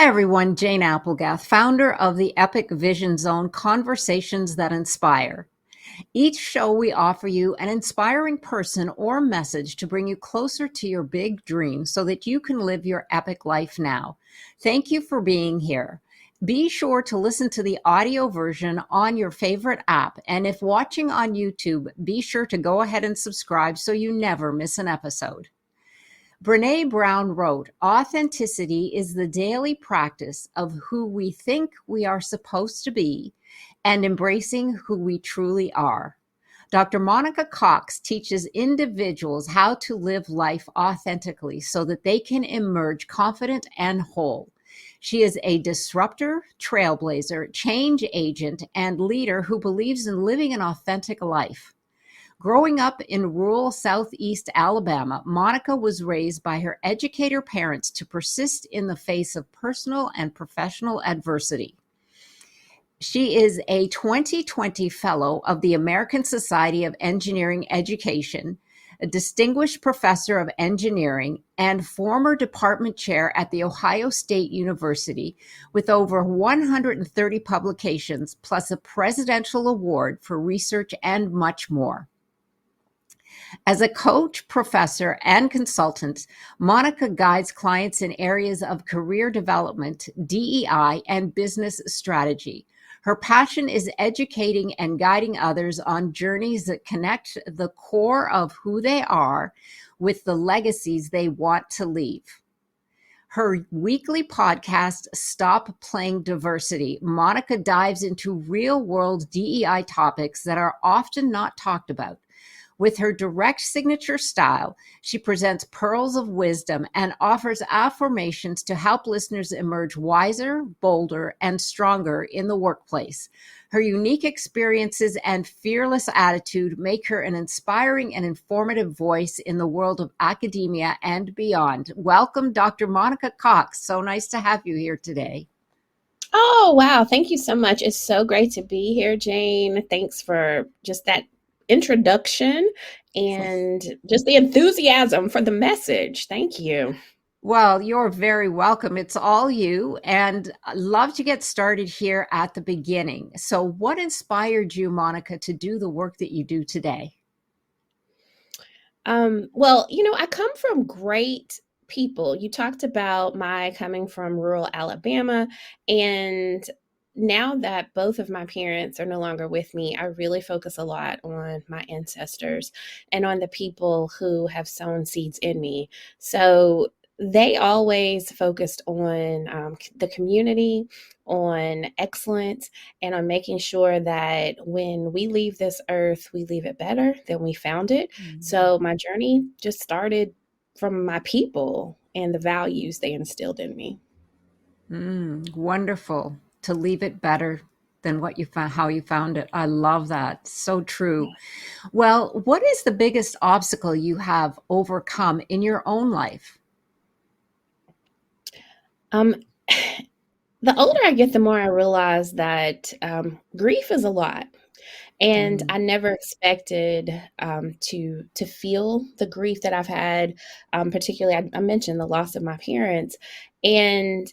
everyone, Jane Applegath, founder of the Epic Vision Zone Conversations That Inspire. Each show we offer you an inspiring person or message to bring you closer to your big dream so that you can live your epic life now. Thank you for being here. Be sure to listen to the audio version on your favorite app. And if watching on YouTube, be sure to go ahead and subscribe so you never miss an episode. Brene Brown wrote, "Authenticity is the daily practice of who we think we are supposed to be and embracing who we truly are." Dr. Monica Cox teaches individuals how to live life authentically so that they can emerge confident and whole. She is a disruptor, trailblazer, change agent, and leader who believes in living an authentic life. Growing up in rural Southeast Alabama, Monica was raised by her educator parents to persist in the face of personal and professional adversity. She is a 2020 Fellow of the American Society of Engineering Education, a distinguished professor of engineering, and former department chair at The Ohio State University, with over 130 publications, plus a presidential award for research and much more. As a coach, professor, and consultant, Monica guides clients in areas of career development, DEI, and business strategy. Her passion is educating and guiding others on journeys that connect the core of who they are with the legacies they want to leave. Her weekly podcast, Stop Playing Diversity, Monica dives into real-world DEI topics that are often not talked about. With her direct signature style, she presents pearls of wisdom and offers affirmations to help listeners emerge wiser, bolder, and stronger in the workplace. Her unique experiences and fearless attitude make her an inspiring and informative voice in the world of academia and beyond. Welcome, Dr. Monica Cox. So nice to have you here today. Oh, wow. Thank you so much. It's so great to be here, Jane. Thanks for just that introduction and just the enthusiasm for the message. Thank you. Well, you're very welcome. It's all you, and I'd love to get started here at the beginning. So what inspired you, Monica, to do the work that you do today? Well, I come from great people. You talked about my coming from rural Alabama, and now that both of my parents are no longer with me, I really focus a lot on my ancestors and on the people who have sown seeds in me. So they always focused on the community, on excellence, and on making sure that when we leave this earth, we leave it better than we found it. So my journey just started from my people and the values they instilled in me. Wonderful. To leave it better than what you found, how you found it. I love that. So true. Well, what is the biggest obstacle you have overcome in your own life? Um, the older I get, the more I realize that grief is a lot. And I never expected to feel the grief that I've had, particularly I mentioned the loss of my parents. And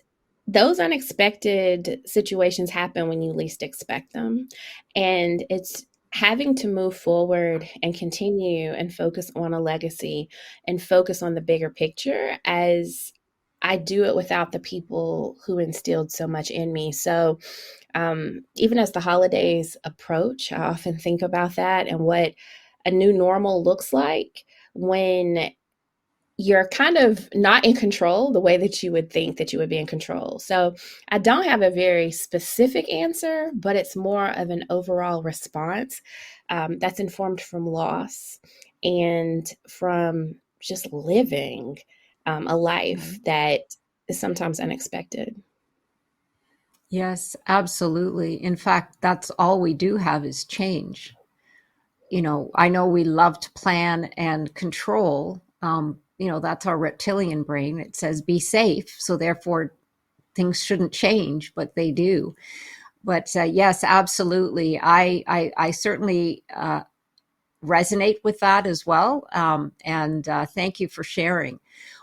those unexpected situations happen when you least expect them. And it's having to move forward and continue and focus on a legacy and focus on the bigger picture as I do it without the people who instilled so much in me. So even as the holidays approach, I often think about that and what a new normal looks like when you're kind of not in control the way that you would think that you would be in control. So I don't have a very specific answer, but it's more of an overall response that's informed from loss and from just living a life that is sometimes unexpected. Yes, absolutely. In fact, that's all we do have is change. I know we love to plan and control. That's our reptilian brain. It says be safe. So therefore, things shouldn't change, but they do. But yes, absolutely. I certainly resonate with that as well. And thank you for sharing.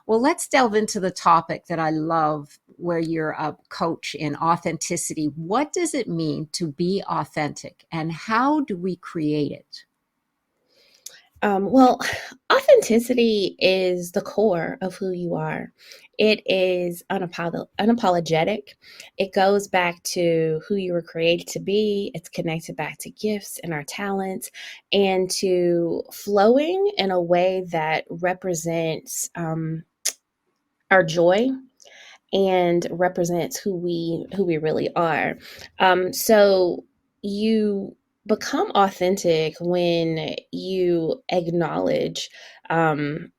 Well, let's delve into the topic that I love, where you're a coach in authenticity. What does it mean to be authentic, and how do we create it? Well, authenticity is the core of who you are. It is unapologetic. It goes back to who you were created to be. It's connected back to gifts and our talents, and to flowing in a way that represents our joy and represents who we really are. So you become authentic when you acknowledge um,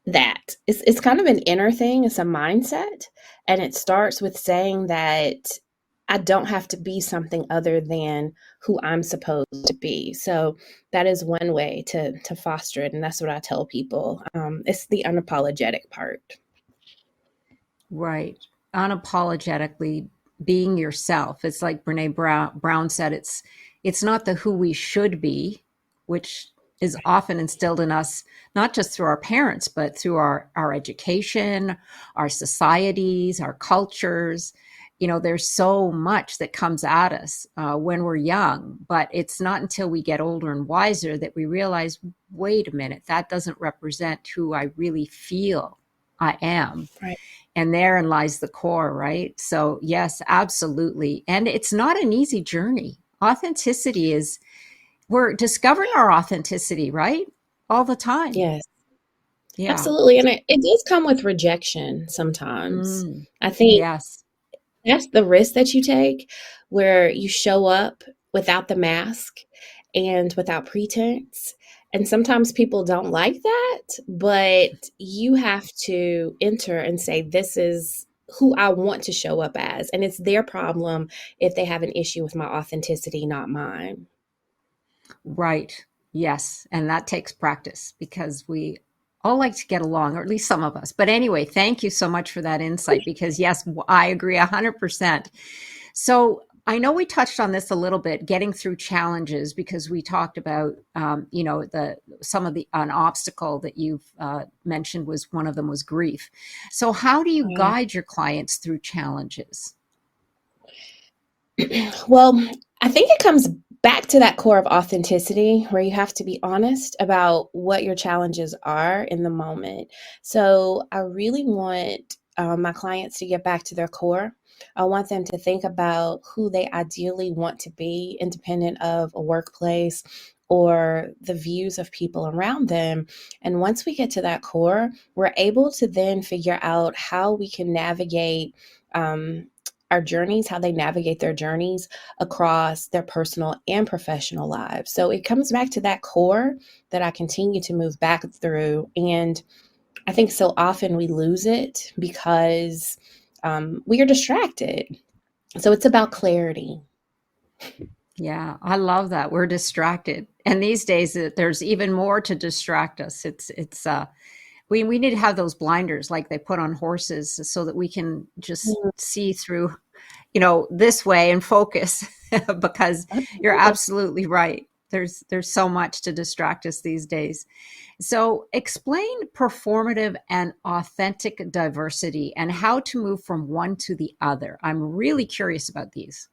that it's kind of an inner thing. It's a mindset, and it starts with saying that I don't have to be something other than who I'm supposed to be. So that is one way to foster it, and that's what I tell people. It's the unapologetic part. Right. Unapologetically being yourself. It's like Brown said, it's not the who we should be, which is often instilled in us, not just through our parents, but through our education, our societies, our cultures. There's so much that comes at us when we're young, but it's not until we get older and wiser that we realize, wait a minute, that doesn't represent who I really feel I am. Right. And therein lies the core, right? So, yes, absolutely. And it's not an easy journey. Authenticity is, we're discovering our authenticity, right? All the time. Yes. Yeah. Absolutely, and it does come with rejection sometimes. Mm, I think yes. that's the risk that you take, where you show up without the mask and without pretense, and sometimes people don't like that, but you have to enter and say, "This is who I want to show up as," and it's their problem if they have an issue with my authenticity, not mine. Right. Yes. And that takes practice because we all like to get along, or at least some of us. But anyway, thank you so much for that insight because, yes, I agree 100%. So I know we touched on this a little bit, getting through challenges, because we talked about, some of the an obstacle that you've mentioned was one of them was grief. So how do you guide your clients through challenges? Well, I think it comes back to that core of authenticity where you have to be honest about what your challenges are in the moment. So I really want my clients to get back to their core. I want them to think about who they ideally want to be, independent of a workplace or the views of people around them. And once we get to that core, we're able to then figure out how we can navigate. Our journeys, how they navigate their journeys across their personal and professional lives. So it comes back to that core that I continue to move back through. And I think so often we lose it because we are distracted. So it's about clarity. Yeah, I love that. We're distracted. And these days there's even more to distract us. We need to have those blinders like they put on horses so that we can just see through, this way and focus because you're absolutely right. There's so much to distract us these days. So explain performative and authentic diversity and how to move from one to the other. I'm really curious about these.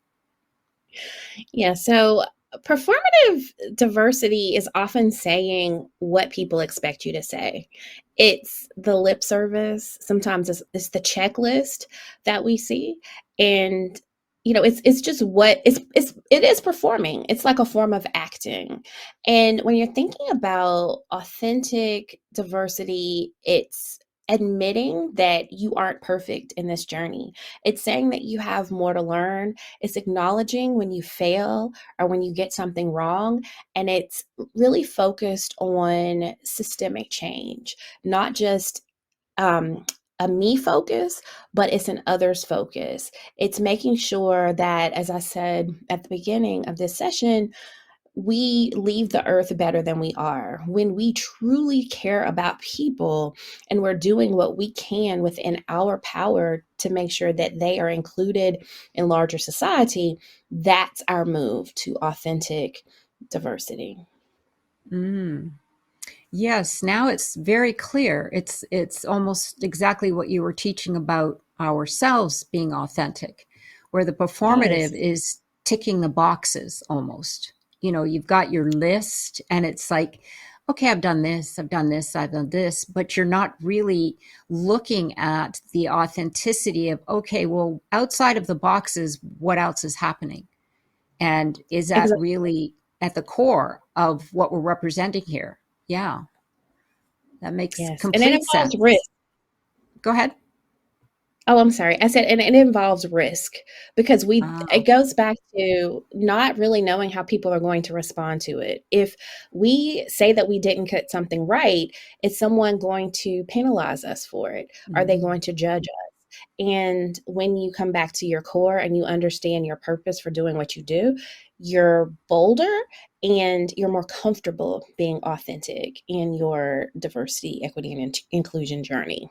Yeah, so performative diversity is often saying what people expect you to say. It's the lip service, sometimes it's the checklist that we see. And it's just what it is performing. It's like a form of acting. And when you're thinking about authentic diversity, it's admitting that you aren't perfect in this journey. It's saying that you have more to learn. It's acknowledging when you fail or when you get something wrong. And it's really focused on systemic change, not just a me focus, but it's an others focus. It's making sure that, as I said at the beginning of this session, we leave the earth better than we are. When we truly care about people and we're doing what we can within our power to make sure that they are included in larger society, that's our move to authentic diversity. Mm. Yes, now it's very clear. It's almost exactly what you were teaching about ourselves being authentic, where the performative Yes, is ticking the boxes almost. You know, you've got your list and it's like, okay, I've done this, I've done this, I've done this, but you're not really looking at the authenticity of, okay, well, outside of the boxes, what else is happening? And is that exactly. really at the core of what we're representing here? Yeah. That makes Yes, and it complete involves risk. sense. Go ahead. Oh, I'm sorry. I said, and it involves risk because it Ah, goes back to not really knowing how people are going to respond to it. If we say that we didn't get something right, is someone going to penalize us for it? Are they mhm. going to judge us? And when you come back to your core and you understand your purpose for doing what you do, you're bolder and you're more comfortable being authentic in your diversity, equity, and inclusion journey.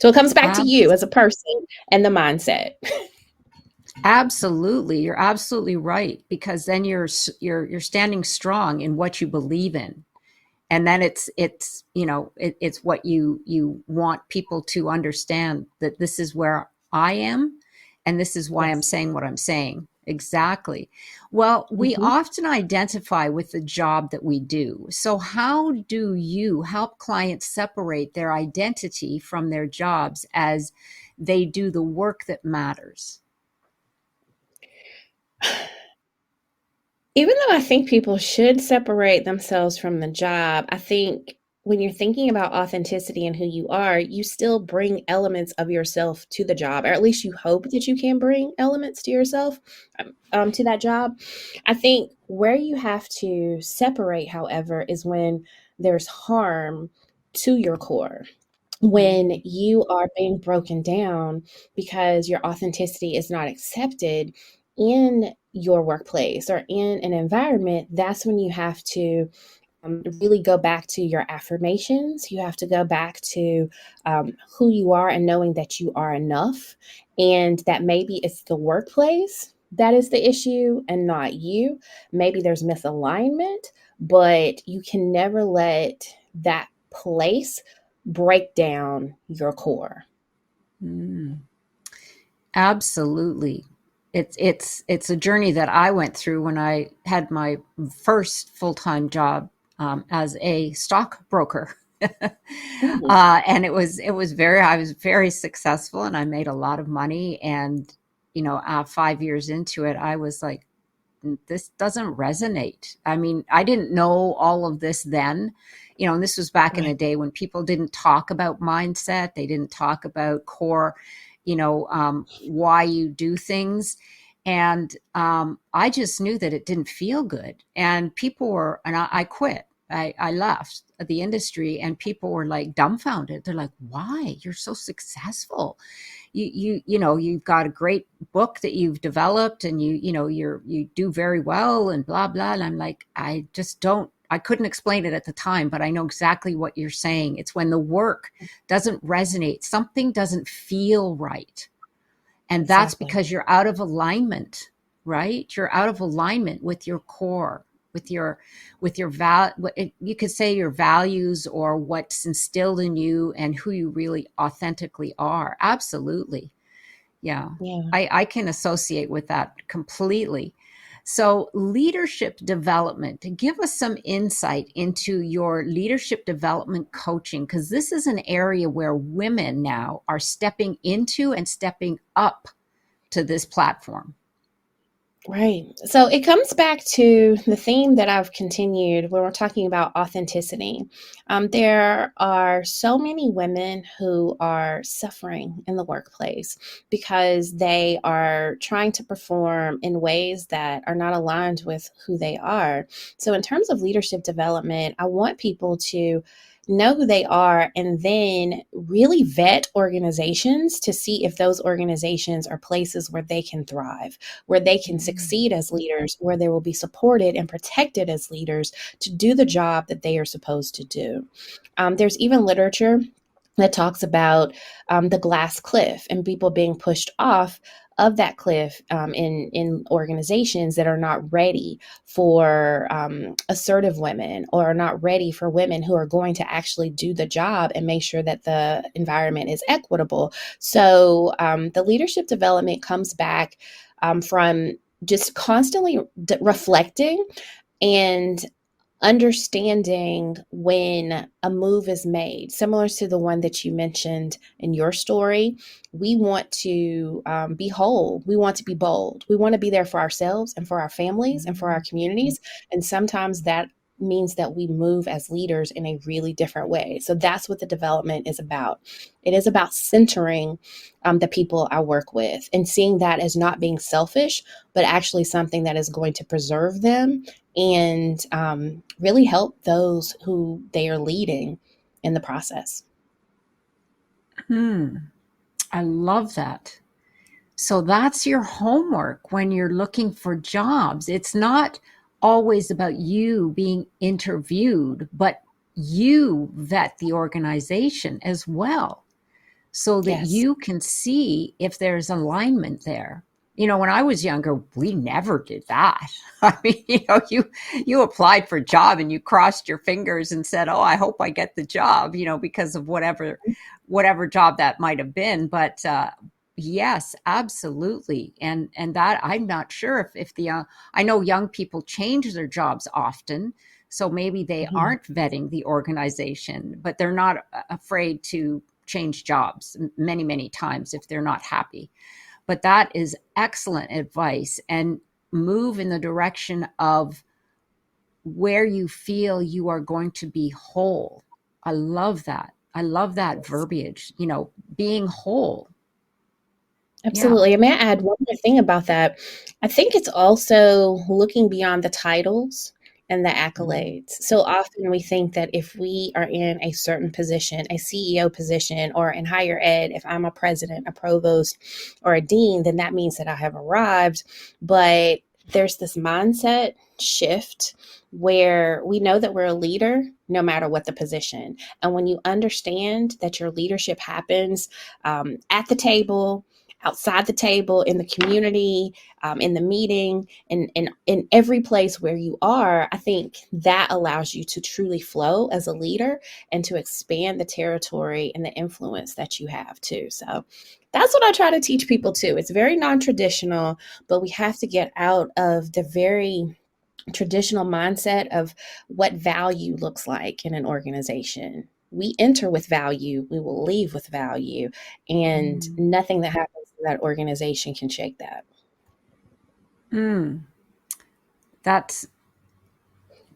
So it comes back to you Abs- as a person and the mindset. Absolutely. You're absolutely right because then you're standing strong in what you believe in. And then it's it's what you want people to understand, that this is where I am and this is why I'm Yes. saying what I'm saying. Exactly. Well, we Mhm. often identify with the job that we do. So how do you help clients separate their identity from their jobs as they do the work that matters? Even though I think people should separate themselves from the job, I think when you're thinking about authenticity and who you are, you still bring elements of yourself to the job, or at least you hope that you can bring elements to yourself, to that job. I think where you have to separate, however, is when there's harm to your core. When Mm, you are being broken down because your authenticity is not accepted in your workplace or in an environment, that's when you have to really go back to your affirmations. You have to go back to who you are and knowing that you are enough, and that maybe it's the workplace that is the issue and not you. Maybe there's misalignment, but you can never let that place break down your core. mm. Absolutely. It's a journey that I went through when I had my first full-time job as a stockbroker. Mhm. And it was very I was very successful and I made a lot of money. And 5 years into it, I was like, this doesn't resonate. I mean, I didn't know all of this then, and this was back in the Right. day when people didn't talk about mindset. They didn't talk about core, why you do things. And I just knew that it didn't feel good. And I quit. I left the industry and people were like dumbfounded. They're like, why? You're so successful. You've got a great book that you've developed and you do very well and blah blah. And I'm like, I couldn't explain it at the time, but I know exactly what you're saying. It's when the work doesn't resonate, something doesn't feel right, and that's Exactly. because you're out of alignment. Right, you're out of alignment with your core, with your you could say your values or what's instilled in you and who you really authentically are. Absolutely. Yeah, Yeah. I can associate with that completely. So, leadership development, give us some insight into your leadership development coaching, because this is an area where women now are stepping into and stepping up to this platform. Right. So it comes back to the theme that I've continued when we're talking about authenticity. There are so many women who are suffering in the workplace because they are trying to perform in ways that are not aligned with who they are. So, in terms of leadership development, I want people to know who they are and then really vet organizations to see if those organizations are places where they can thrive, where they can Mm, succeed as leaders, where they will be supported and protected as leaders to do the job that they are supposed to do. There's even literature that talks about the glass cliff and people being pushed off of that cliff in organizations that are not ready for assertive women, or are not ready for women who are going to actually do the job and make sure that the environment is equitable. So the leadership development comes back from just constantly reflecting and understanding when a move is made, similar to the one that you mentioned in your story. We want to be whole. We want to be bold. We want to be there for ourselves and for our families and for our communities. And sometimes that means that we move as leaders in a really different way. So that's what the development is about. It is about centering the people I work with and seeing that as not being selfish, but actually something that is going to preserve them and really help those who they are leading in the process. I love that. So that's your homework when you're looking for jobs. It's not always about you being interviewed, but you vet the organization as well so that Yes. you can see if there's alignment there. You know, when I was younger, we never did that. I mean, you applied for a job and you crossed your fingers and said, "Oh, I hope I get the job," because of whatever job that might have been. But yes, absolutely. And that I'm not sure if the I know young people change their jobs often, so maybe they Mhm. aren't vetting the organization, but they're not afraid to change jobs many, many times if they're not happy. But that is excellent advice, and move in the direction of where you feel you are going to be whole. I love that. I love that Yes. verbiage, being whole. Yeah. Absolutely. And may I add one more thing about that? I think it's also looking beyond the titles and the Mm. accolades. So often we think that if we are in a certain position, a CEO position, or in higher ed, if I'm a president, a provost, or a dean, then that means that I have arrived. But there's this mindset shift where we know that we're a leader no matter what the position. And when you understand that your leadership happens at the table, outside the table, in the community, in the meeting, and in every place where you are, I think that allows you to truly flow as a leader and to expand the territory and the influence that you have too. So that's what I try to teach people too. It's very non-traditional, but we have to get out of the very traditional mindset of what value looks like in an organization. We enter with value, we will leave with value, and Mm. nothing that happens in that organization can shake that. Mm. That's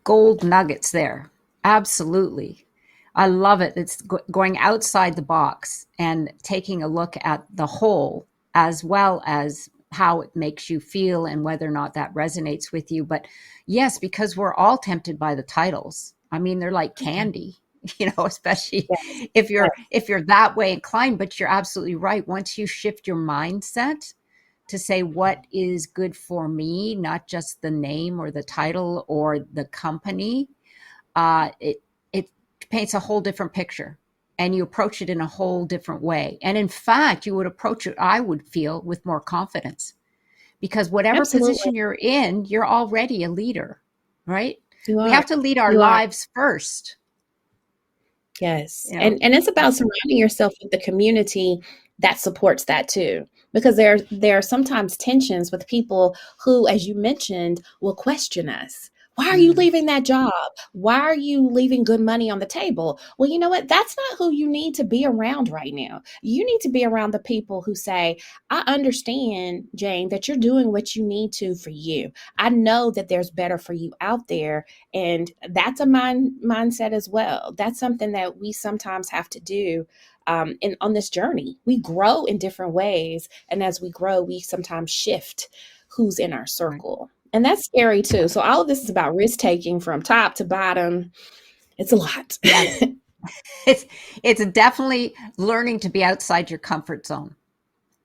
gold nuggets there. Absolutely. I love it. It's going outside the box and taking a look at the whole as well as how it makes you feel and whether or not that resonates with you. But yes, because we're all tempted by the titles. I mean, they're like candy, especially Yes, if you're that way inclined, but you're absolutely right. Once you shift your mindset to say what is good for me, not just the name or the title or the company, it paints a whole different picture, and you approach it in a whole different way. And in fact, you would approach it, I would feel, with more confidence, because whatever absolutely. position you're in, you're already a leader, right? You We are. have to lead our You are. lives first, Yes. you know. And it's about surrounding yourself with the community that supports that too. Because there are sometimes tensions with people who, as you mentioned, will question us. Why are you Mm, leaving that job? Why are you leaving good money on the table? Well, you know what? That's not who you need to be around right now. You need to be around the people who say, I understand, Jane, that you're doing what you need to for you. I know that there's better for you out there, and that's a mindset as well. That's something that we sometimes have to do on this journey. We grow in different ways. And as we grow, we sometimes shift who's in our right. circle. And that's scary too. So all of this is about risk taking from top to bottom. It's a lot. Yes. It's definitely learning to be outside your comfort zone,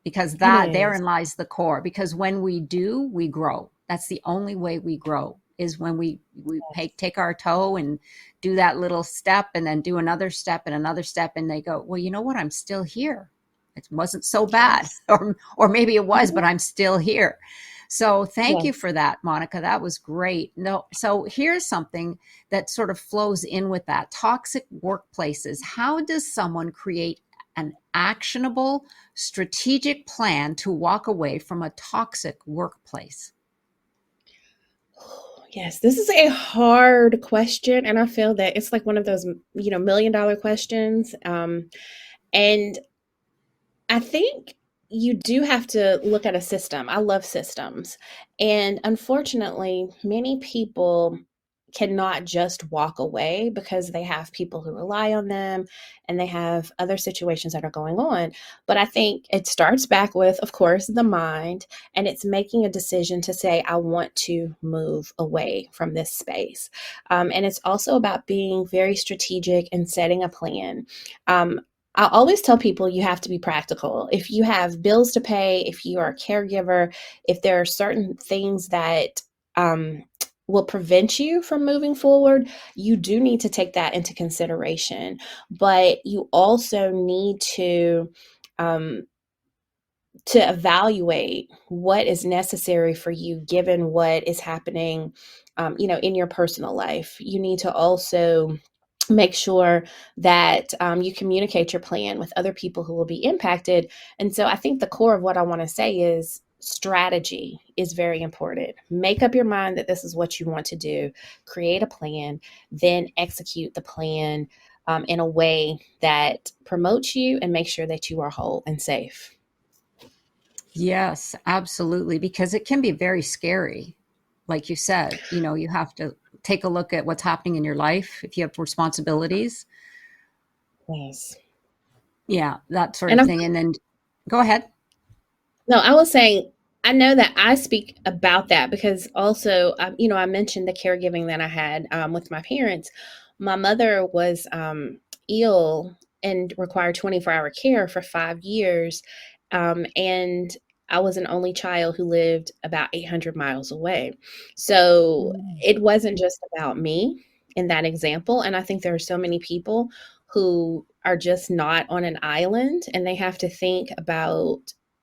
because It that is. therein lies the core. Because when we do, we grow. That's the only way we grow, is when we take our toe and do that little step and then do another step and they go, well, you know what, I'm still here. it wasn't so bad, Yes. or maybe it was, but Mhm. I'm still here. So thank you Yes. for that, Monica. That was great. No, so here's something that sort of flows in with that. Toxic workplaces. How does someone create an actionable, strategic plan to walk away from a toxic workplace? Yes, this is a hard question, and I feel that it's like one of those, million-dollar questions. And I think you do have to look at a system. I love systems. And unfortunately, many people cannot just walk away because they have people who rely on them and they have other situations that are going on. But I think it starts back with, of course, the mind, and it's making a decision to say, I want to move away from this space. And it's also about being very strategic and setting a plan. Um, I always tell people you have to be practical. If you have bills to pay, if you are a caregiver, if there are certain things that um, will prevent you from moving forward, you do need to take that into consideration. But you also need um, to evaluate what is necessary for you given what is happening, in your personal life. You need to also make sure that you communicate your plan with other people who will be impacted. And so I think the core of what I want to say is strategy is very important. Make up your mind that this is what you want to do, create a plan, then execute the plan in a way that promotes you and makes sure that you are whole and safe. Yes, absolutely, because it can be very scary. Like you said, you have to take a look at what's happening in your life if you have responsibilities. Yes. Yeah, that sort And of I'm thing. And then go ahead. No, I was saying, I know that I speak about that because also, I mentioned the caregiving that I had with my parents. My mother was ill and required 24-hour care for 5 years. And I was an only child who lived about 800 miles away. So Mm. it wasn't just about me in that example. And I think there are so many people who are just not on an island and they have to think about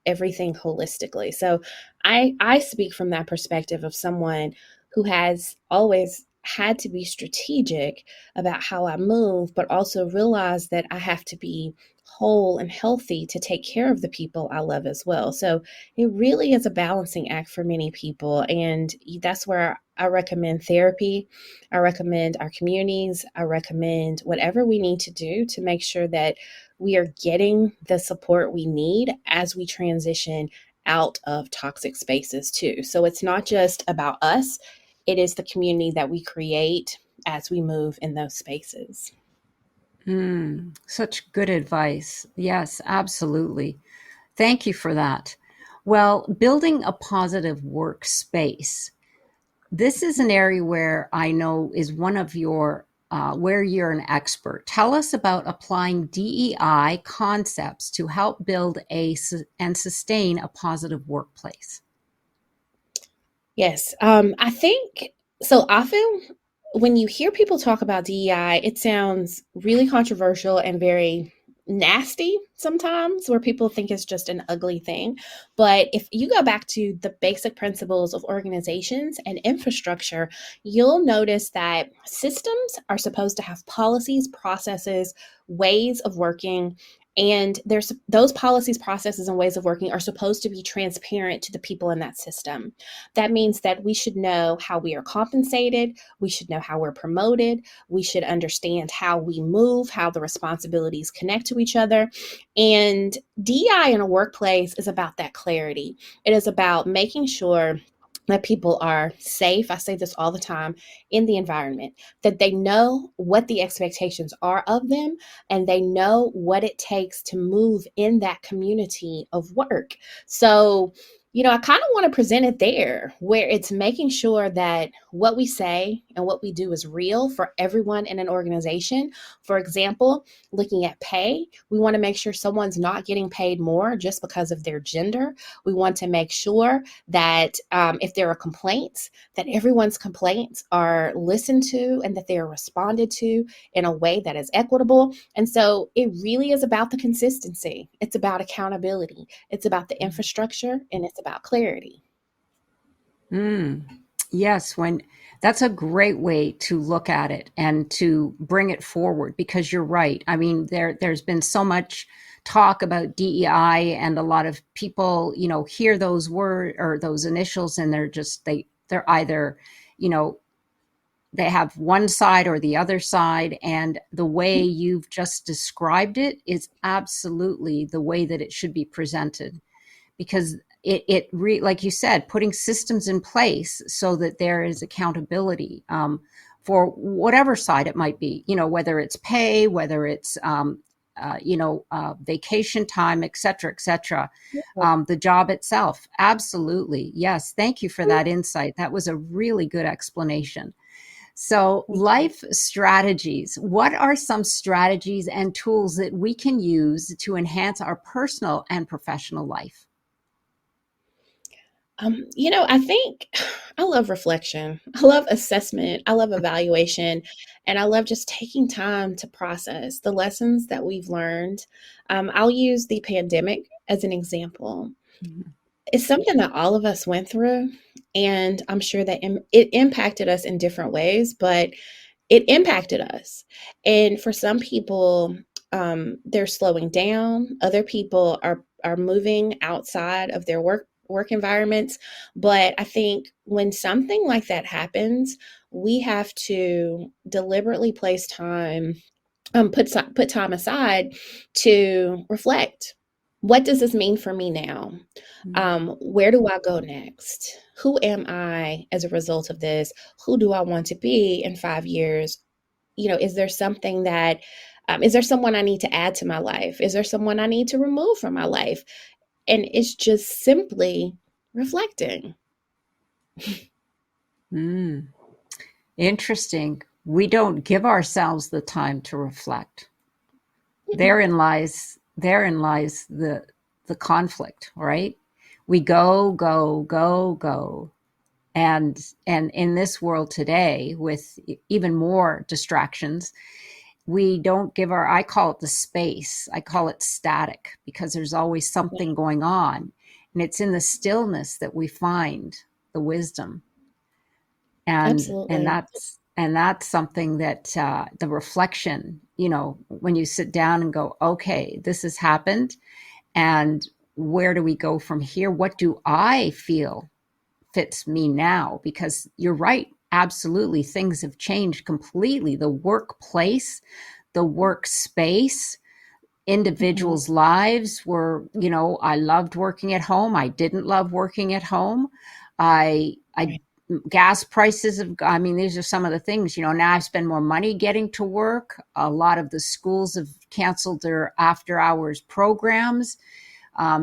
everything holistically. So I speak from that perspective of someone who has always had to be strategic about how I move, but also realize that I have to be whole and healthy to take care of the people I love as well. So it really is a balancing act for many people. And that's where I recommend therapy. I recommend our communities. I recommend whatever we need to do to make sure that we are getting the support we need as we transition out of toxic spaces too. So it's not just about us, it is the community that we create as we move in those spaces. Such good advice. Yes, absolutely. Thank you for that. Well, building a positive workspace. This is an area where I know is one of your, where you're an expert. Tell us about applying DEI concepts to help build and sustain a positive workplace. Yes, I think so. Often when you hear people talk about DEI, it sounds really controversial and very nasty sometimes, where people think it's just an ugly thing. But if you go back to the basic principles of organizations and infrastructure, you'll notice that systems are supposed to have policies, processes, ways of working. And there's those policies, processes, and ways of working are supposed to be transparent to the people in that system. That means that we should know how we are compensated, we should know how we're promoted, we should understand how we move, how the responsibilities connect to each other. And DI in a workplace is about that clarity. It is about making sure that people are safe. I say this all the time in the environment, that they know what the expectations are of them and they know what it takes to move in that community of work. So, I kind of want to present it there where it's making sure that what we say and what we do is real for everyone in an organization. For example, looking at pay, we want to make sure someone's not getting paid more just because of their gender. We want to make sure that if there are complaints, that everyone's complaints are listened to and that they are responded to in a way that is equitable. And so it really is about the consistency. It's about accountability. It's about the infrastructure, and it's about clarity. Mm. Yes, when that's a great way to look at it and to bring it forward because you're right. I mean, there's been so much talk about DEI and a lot of people, hear those words or those initials and they're either, you know, they have one side or the other side, and the way you've just described it is absolutely the way that it should be presented because like you said, putting systems in place so that there is accountability for whatever side it might be, whether it's pay, whether it's vacation time, et cetera, et cetera. The job itself, absolutely. Yes, thank you for that insight. That was a really good explanation. So, life strategies. What are some strategies and tools that we can use to enhance our personal and professional life? I think I love reflection. I love assessment. I love evaluation. And I love just taking time to process the lessons that we've learned. I'll use the pandemic as an example. Mhm. It's something that all of us went through. And I'm sure that it impacted us in different ways, but it impacted us. And for some people, they're slowing down. Other people are moving outside of their work environments. But I think when something like that happens, we have to deliberately place time, put time aside to reflect. What does this mean for me now? Where do I go next? Who am I as a result of this? Who do I want to be in 5 years? Is there something that, is there someone I need to add to my life? Is there someone I need to remove from my life? And it's just simply reflecting. Mm. Interesting. We don't give ourselves the time to reflect. Therein lies the conflict, right? We go, go, go, go. And in this world today with even more distractions, we don't give our I call it the space. I call it static because there's always something going on. And it's in the stillness that we find the wisdom. And Absolutely. that's something that the reflection, when you sit down and go, okay, this has happened, and where do we go from here? What do I feel fits me now? Because you're right, absolutely, things have changed completely. The workplace, the workspace, Mhm. individuals' lives were, I loved working at home. I didn't love working at home. I Right. gas prices have, I mean, these are some of the things, now I spend more money getting to work. A lot of the schools have canceled their after hours programs.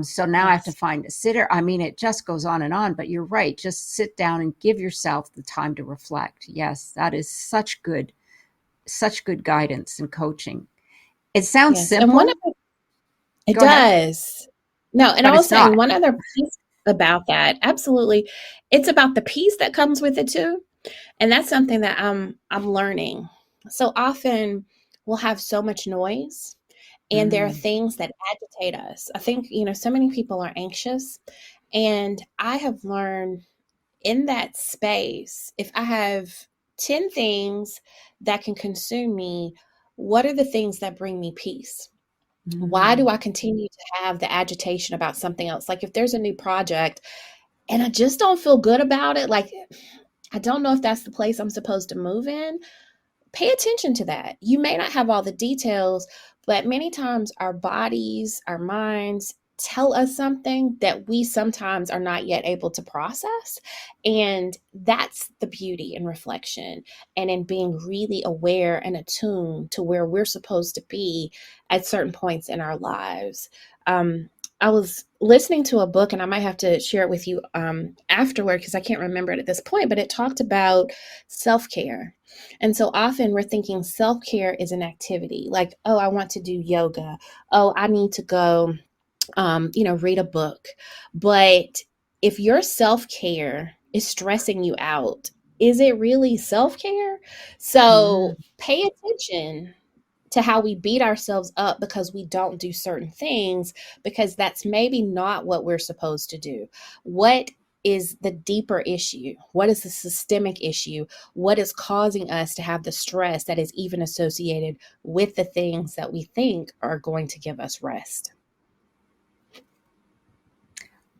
So now I have to Yes. find a sitter. I mean, it just goes on and on, but you're right. Just sit down and give yourself the time to reflect. Yes, that is such good guidance and coaching. It sounds Yes. And one simple. of it Go ahead. does. No, and I But was it's saying not. one other piece about that. Absolutely. It's about the peace that comes with it too. And that's something that I'm learning. So often we'll have so much noise and there are Mm, things that agitate us. I think, so many people are anxious, and I have learned in that space, if I have 10 things that can consume me, what are the things that bring me peace? Why do mm, I continue to have the agitation about something else? Like if there's a new project and I just don't feel good about it, like I don't know if that's the place I'm supposed to move in, pay attention to that. You may not have all the details, but many times our bodies, our minds tell us something that we sometimes are not yet able to process. And that's the beauty in reflection and in being really aware and attuned to where we're supposed to be at certain points in our lives. Um, I was listening to a book, and I might have to share it with you afterward because I can't remember it at this point, but it talked about self care. And so often we're thinking self care is an activity like, oh, I want to do yoga. Oh, I need to go, read a book. But if your self care is stressing you out, is it really self care? Mm, So pay attention to how we beat ourselves up because we don't do certain things, because that's maybe not what we're supposed to do. What is the deeper issue? What is the systemic issue? What is causing us to have the stress that is even associated with the things that we think are going to give us rest?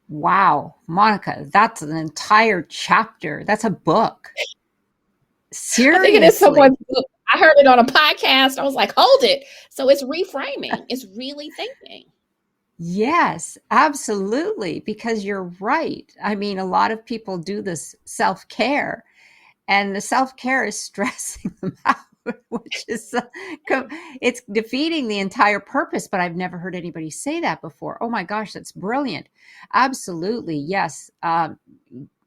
wow, Monica, that's an entire chapter. That's a book. I think it is Seriously. someone's book. I heard it on a podcast. I was like, hold it. So it's reframing, it's really thinking. Yes, absolutely. Because you're right. I mean, a lot of people do this self care, and the self care is stressing them out, which is it's defeating the entire purpose. But I've never heard anybody say that before. Oh my gosh, that's brilliant. Absolutely, yes.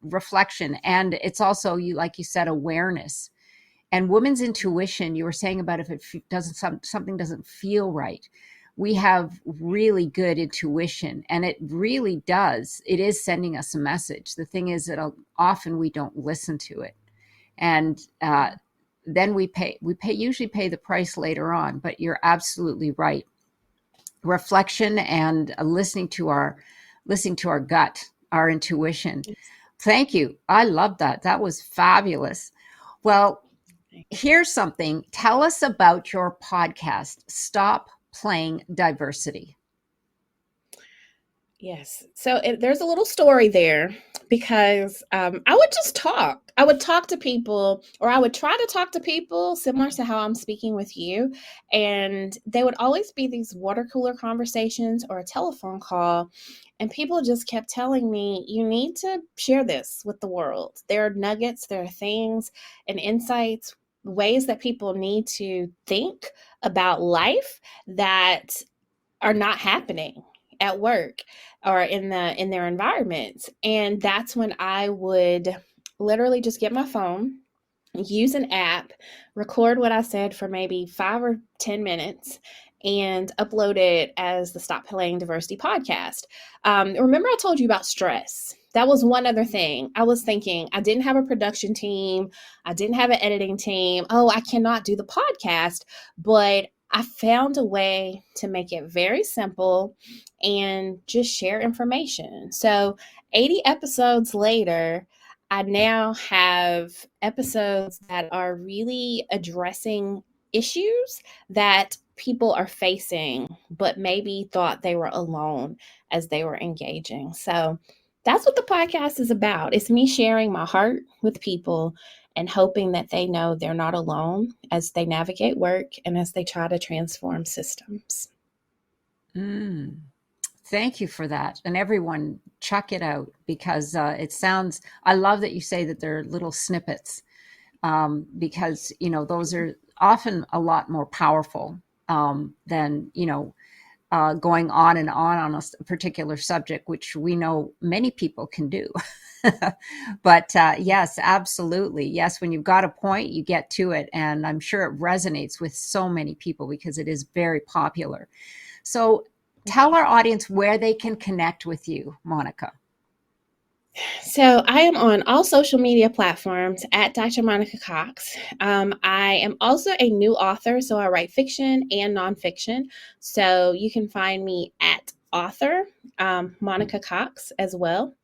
Reflection, and it's also, you like you said, awareness and women's intuition. You were saying about if it doesn't, something doesn't feel right, we have really good intuition, and it really does, it is sending us a message. The thing is that often we don't listen to it, and then we usually pay the price later on. But you're absolutely right. Reflection and listening to our gut, our intuition. Thank you. I love that. That was fabulous. Well, here's something. Tell us about your podcast, Stop Playing Diversity. Yes. So there's a little story there because I would just talk. I would talk to people, or I would try to talk to people similar to how I'm speaking with you. And they would always be these water cooler conversations or a telephone call. And people just kept telling me, you need to share this with the world. There are nuggets, there are things and insights, ways that people need to think about life that are not happening at work or in their environments. And that's when I would literally just get my phone, use an app, record what I said for maybe 5 or 10 minutes, and upload it as the Stop Playing Diversity podcast. Remember, I told you about stress. That was one other thing. I was thinking I didn't have a production team, I didn't have an editing team. Oh, I cannot do the podcast. But I found a way to make it very simple and just share information. So, 80 episodes later, I now have episodes that are really addressing issues that people are facing, but maybe thought they were alone as they were engaging. So that's what the podcast is about. It's me sharing my heart with people and hoping that they know they're not alone as they navigate work and as they try to transform systems. Mm, thank you for that. And everyone, check it out, because it sounds, I love that you say that they're little snippets, because, those are often a lot more powerful than, going on and on a particular subject, which we know many people can do. But yes, absolutely. Yes, when you've got a point, you get to it. And I'm sure it resonates with so many people because it is very popular. So tell our audience where they can connect with you, Monica. So I am on all social media platforms at Dr. Monica Cox. I am also a new author, so I write fiction and nonfiction. So you can find me at author Monica Cox as well.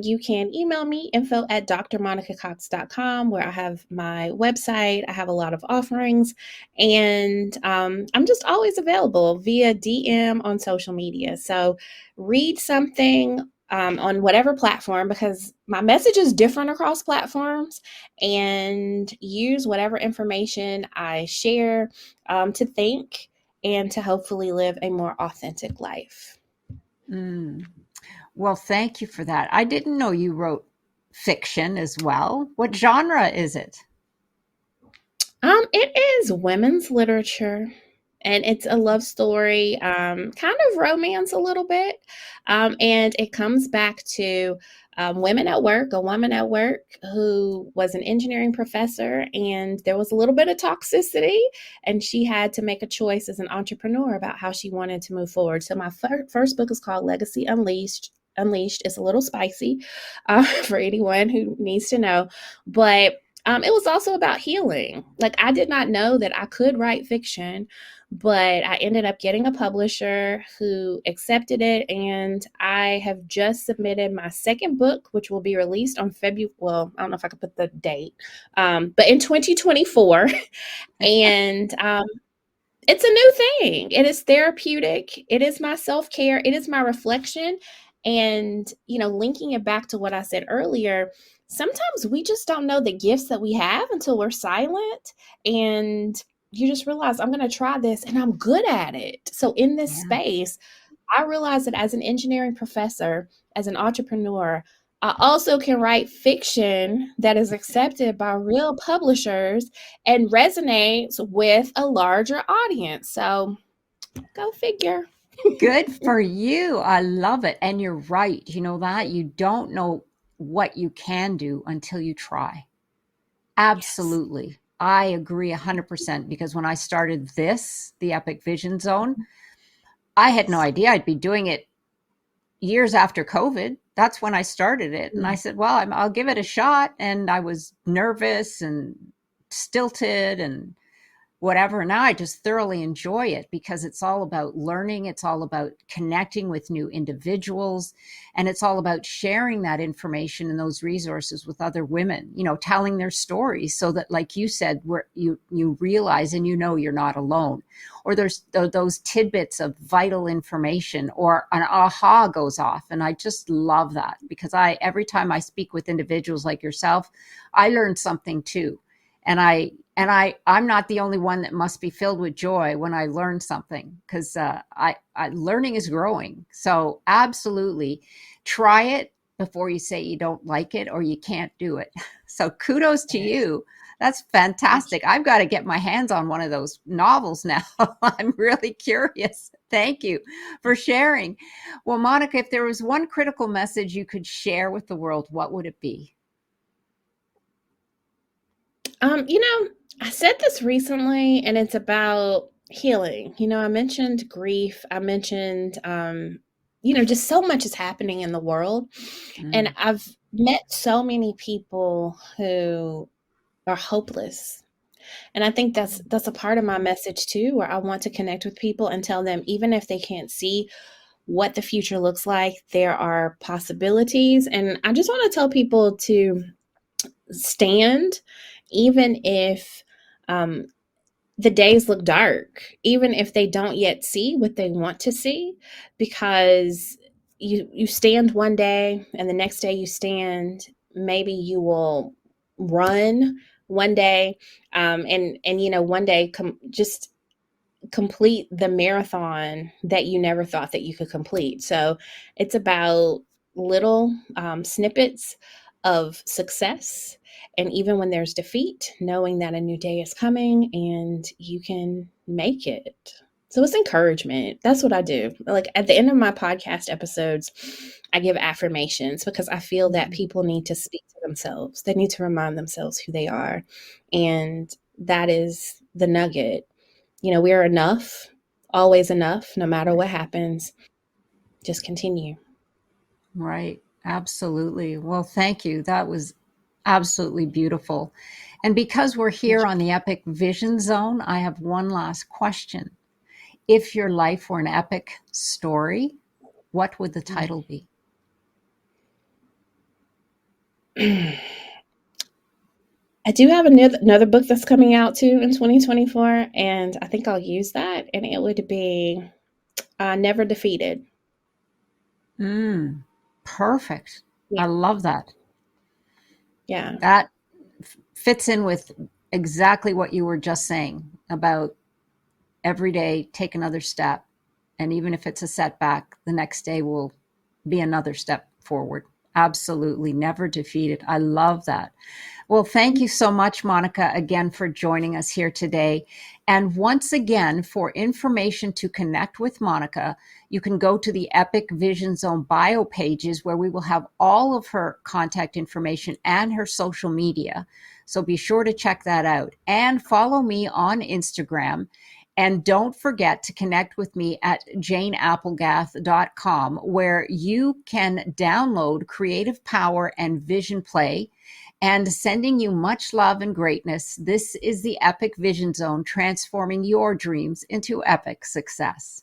You can email me info at drmonicacox.com, where I have my website. I have a lot of offerings, and I'm just always available via DM on social media. So read something on whatever platform, because my message is different across platforms, and use whatever information I share to think and to hopefully live a more authentic life. Mm. Well, thank you for that. I didn't know you wrote fiction as well. What genre is it? It is women's literature, And it's a love story, kind of romance a little bit. And it comes back to women at work, a woman at work who was an engineering professor, and there was a little bit of toxicity, and she had to make a choice as an entrepreneur about how she wanted to move forward. So my first book is called Legacy Unleashed. Unleashed is a little spicy for anyone who needs to know, but it was also about healing. Like, I did not know that I could write fiction, but I ended up getting a publisher who accepted it, and I have just submitted my second book, which will be released on February. Well, I don't know if I could put the date, but in 2024, and it's a new thing. It is therapeutic. It is my self-care. It is my reflection. And, linking it back to what I said earlier, sometimes we just don't know the gifts that we have until we're silent. And you just realize, I'm going to try this and I'm good at it. So in this space, I realized that as an engineering professor, as an entrepreneur, I also can write fiction that is accepted by real publishers and resonates with a larger audience. So go figure. Good for you. I love it. And you're right. You know that you don't know what you can do until you try. Yes. Absolutely. I agree 100% because when I started the Epic Vision Zone, I had no idea I'd be doing it years after COVID. That's when I started it. And I said, well, I'll give it a shot. And I was nervous and stilted and whatever. Now I just thoroughly enjoy it because it's all about learning. It's all about connecting with new individuals. And it's all about sharing that information and those resources with other women, telling their stories so that, like you said, where you realize and you're not alone. Or there's those tidbits of vital information or an aha goes off. And I just love that because every time I speak with individuals like yourself, I learn something too. And I'm not the only one that must be filled with joy when I learn something because learning is growing. So absolutely try it before you say you don't like it or you can't do it. So kudos to you. That's fantastic. I've got to get my hands on one of those novels now. I'm really curious. Thank you for sharing. Well, Monica, if there was one critical message you could share with the world, what would it be? I said this recently, and it's about healing. I mentioned grief. I mentioned, just so much is happening in the world. And Mm, I've met so many people who are hopeless. And I think that's a part of my message too, where I want to connect with people and tell them, even if they can't see what the future looks like, there are possibilities. And I just want to tell people to stand, even if um, the days look dark, even if they don't yet see what they want to see, because you stand one day and the next day you stand, maybe you will run one day, and one day just complete the marathon that you never thought that you could complete. So it's about little snippets of success. And even when there's defeat, knowing that a new day is coming and you can make it. So it's encouragement. That's what I do. Like at the end of my podcast episodes, I give affirmations because I feel that mm. people need to speak to themselves. They need to remind themselves who they are. And that is the nugget. We are enough, always enough, no matter what happens. Just continue. Right. Absolutely. Well, thank you. That was absolutely beautiful. And because we're here on the Epic Vision Zone, I have one last question. If your life were an epic story, what would the title be? I do have another book that's coming out too in 2024, and I think I'll use that, and it would be Never Defeated. Mm, perfect. Yeah. I love that. Yeah. That fits in with exactly what you were just saying about every day take another step. And even if it's a setback, the next day will be another step forward. Absolutely. Never defeated. I love that. Well, thank you so much, Monica, again for joining us here today. And once again, for information to connect with Monica, you can go to the Epic Vision Zone bio pages where we will have all of her contact information and her social media. So be sure to check that out and follow me on Instagram. And don't forget to connect with me at janeapplegath.com, where you can download Creative Power and Vision Play. And sending you much love and greatness, this is the Epic Vision Zone, transforming your dreams into epic success.